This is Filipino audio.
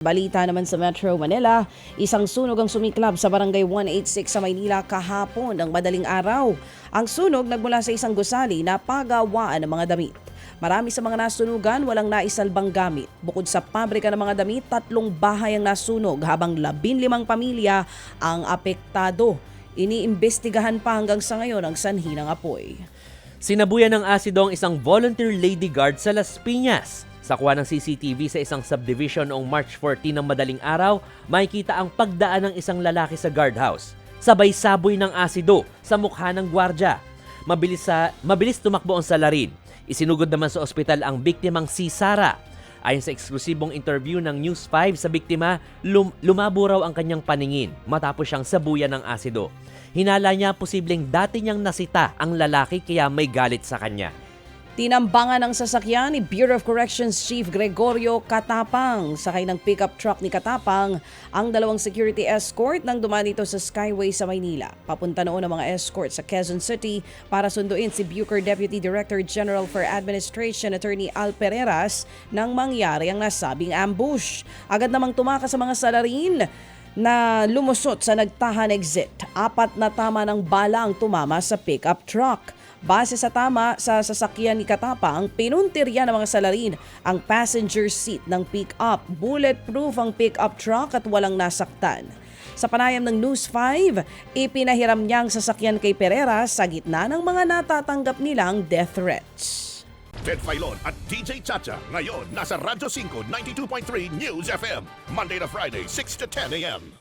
Balita naman sa Metro Manila, isang sunog ang sumiklab sa Barangay 186 sa Maynila kahapon ng madaling araw. Ang sunog nagmula sa isang gusali na pagawaan ng mga damit. Marami sa mga nasunugan walang naisalbang gamit. Bukod sa pabrika ng mga damit, 3 bahay ang nasunog habang 15 pamilya ang apektado. Iniimbestigahan pa hanggang sa ngayon ang sanhi ng apoy. Sinabuyan ng asido ang isang volunteer lady guard sa Las Piñas. Sa kuha ng CCTV sa isang subdivision noong March 14 ng madaling araw, makikita ang pagdaan ng isang lalaki sa guardhouse. Sabay saboy ng asido sa mukha ng gwardya. Mabilis tumakbo ang salarin. Isinugod naman sa ospital ang biktimang si Sara. Ayon sa eksklusibong interview ng News 5 sa biktima, lumabo raw ang kanyang paningin matapos siyang sabuyan ng asido. Hinala niya posibleng dati niyang nasita ang lalaki kaya may galit sa kanya. Tinambangan ng sasakyan ni Bureau of Corrections Chief Gregorio Katapang. Sakay ng pickup truck ni Katapang ang 2 security escort nang dumaan dito sa Skyway sa Maynila. Papunta noon ang mga escort sa Quezon City para sunduin si Bucor Deputy Director General for Administration Attorney Al Pereras nang mangyari ang nasabing ambush. Agad namang tumakas sa mga salarin na lumusot sa nagtahan exit. 4 na tama ng bala ang tumama sa pickup truck. Base sa tama sa sasakyan ni Katapang, pinuntirya ng mga salarin ang passenger seat ng pick-up. Bulletproof ang pick-up truck at walang nasaktan. Sa panayam ng News 5, ipinahiram niya ang sasakyan kay Pereira sa gitna ng mga natatanggap nilang death threats. Ted Filon at DJ Chacha ngayon nasa Radyo 5 92.3 News FM Monday to Friday 6 to 10 a.m.